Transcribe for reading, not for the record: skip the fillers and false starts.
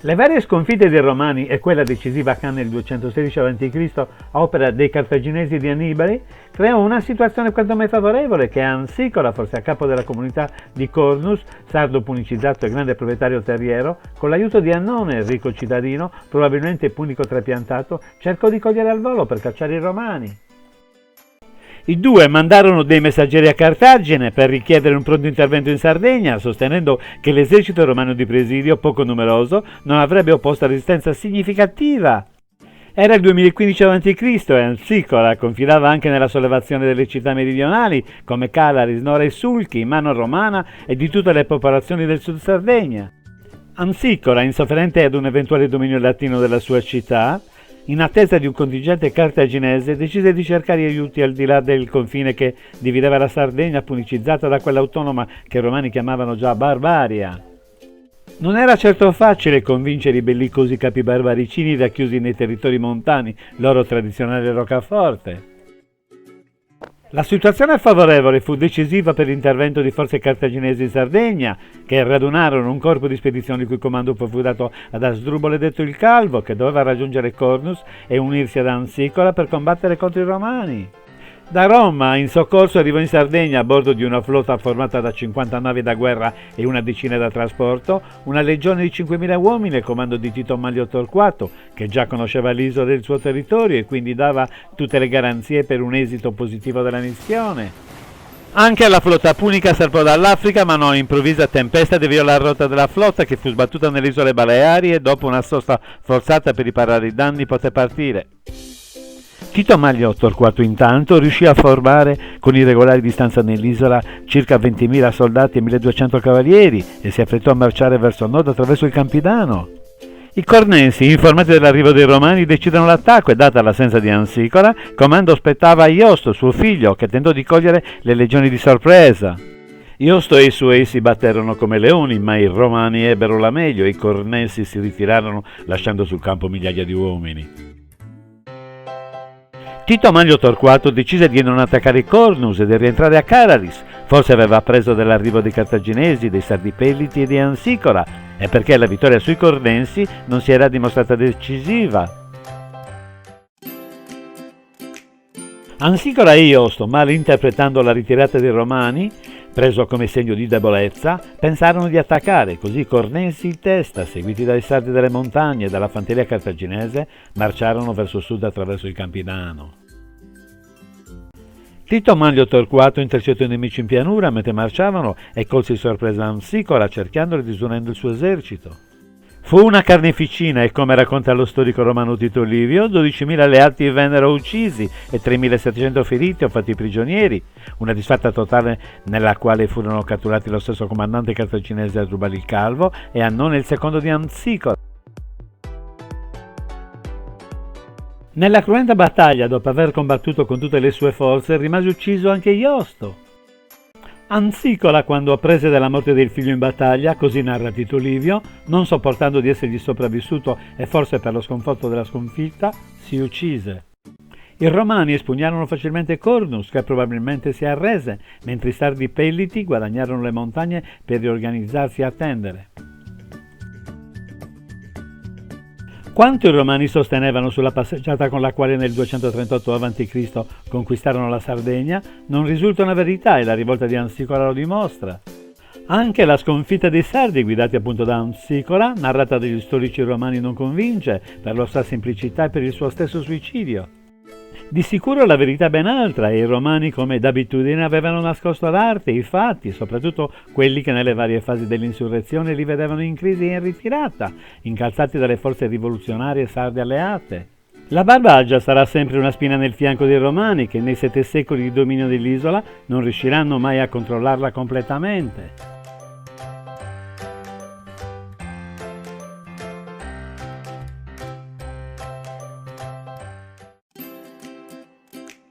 Le varie sconfitte dei Romani e quella decisiva a Cannae nel 216 a.C., opera dei cartaginesi di Annibale, creò una situazione quanto mai favorevole che Ansicora, forse a capo della comunità di Cornus, sardo punicizzato e grande proprietario terriero, con l'aiuto di Annone, ricco cittadino, probabilmente punico trapiantato, cercò di cogliere al volo per cacciare i Romani. I due mandarono dei messaggeri a Cartagine per richiedere un pronto intervento in Sardegna, sostenendo che l'esercito romano di presidio, poco numeroso, non avrebbe opposto resistenza significativa. Era il 2015 a.C. e Ansicora confidava anche nella sollevazione delle città meridionali come Calaris, Nora e Sulchi in mano romana e di tutte le popolazioni del sud Sardegna. Ansicora, insofferente ad un eventuale dominio latino della sua città, in attesa di un contingente cartaginese, decise di cercare aiuti al di là del confine che divideva la Sardegna, punicizzata da quella autonoma che i romani chiamavano già Barbaria. Non era certo facile convincere i bellicosi capi barbaricini racchiusi nei territori montani, loro tradizionale roccaforte. La situazione favorevole fu decisiva per l'intervento di forze cartaginesi in Sardegna, che radunarono un corpo di spedizioni il cui comando fu dato ad Asdrubale detto il Calvo, che doveva raggiungere Cornus e unirsi ad Ansicora per combattere contro i Romani. Da Roma in soccorso arrivò in Sardegna a bordo di una flotta formata da 50 navi da guerra e una decina da trasporto, una legione di 5.000 uomini al comando di Tito Manlio Torquato, che già conosceva l'isola del suo territorio e quindi dava tutte le garanzie per un esito positivo della missione. Anche la flotta punica salpò dall'Africa, ma un'improvvisa tempesta deviò la rotta della flotta, che fu sbattuta nelle isole Baleari e dopo una sosta forzata per riparare i danni poté partire. Tito Manlio Torquato intanto riuscì a formare con irregolari di stanza nell'isola circa 20.000 soldati e 1.200 cavalieri e si affrettò a marciare verso nord attraverso il Campidano. I Cornensi, informati dell'arrivo dei Romani, decidono l'attacco e, data l'assenza di Ansicora, comando spettava a Iosto, suo figlio, che tentò di cogliere le legioni di sorpresa. Iosto e i suoi si batterono come leoni, ma i Romani ebbero la meglio e i Cornensi si ritirarono lasciando sul campo migliaia di uomini. Tito Manlio Torquato decise di non attaccare Cornus e di rientrare a Calaris, forse aveva appreso dell'arrivo dei cartaginesi, dei Sardi Pelliti e di Ansicora, e perché la vittoria sui Cornensi non si era dimostrata decisiva. Ansicora e Iosto, malinterpretando la ritirata dei Romani, preso come segno di debolezza, pensarono di attaccare, così i Cornensi in testa, seguiti dai Sardi delle montagne e dalla fanteria cartaginese, marciarono verso sud attraverso il Campidano. Tito Manlio Torquato intercettò i nemici in pianura mentre marciavano e colse di sorpresa Ansicora, cerchiandolo e disunendo il suo esercito. Fu una carneficina e, come racconta lo storico romano Tito Livio, 12.000 alleati vennero uccisi e 3.700 feriti o fatti prigionieri, una disfatta totale nella quale furono catturati lo stesso comandante cartaginese Asdrubale il Calvo e Annone il secondo di Ansicora. Nella cruenta battaglia, dopo aver combattuto con tutte le sue forze, rimase ucciso anche Iosto. Ansicora, quando apprese della morte del figlio in battaglia, così narra Tito Livio, non sopportando di essergli sopravvissuto e forse per lo sconforto della sconfitta, si uccise. I Romani espugnarono facilmente Cornus, che probabilmente si arrese, mentre i Sardi Pelliti guadagnarono le montagne per riorganizzarsi e attendere. Quanto i Romani sostenevano sulla passeggiata con la quale nel 238 a.C. conquistarono la Sardegna non risulta una verità e la rivolta di Ansicora lo dimostra. Anche la sconfitta dei Sardi, guidati appunto da Ansicora, narrata dagli storici romani, non convince per la sua semplicità e per il suo stesso suicidio. Di sicuro la verità è ben altra e i Romani, come d'abitudine, avevano nascosto l'arte, i fatti, soprattutto quelli che nelle varie fasi dell'insurrezione li vedevano in crisi e in ritirata, incalzati dalle forze rivoluzionarie sarde alleate. La Barbagia sarà sempre una spina nel fianco dei Romani che nei 7 secoli di dominio dell'isola non riusciranno mai a controllarla completamente.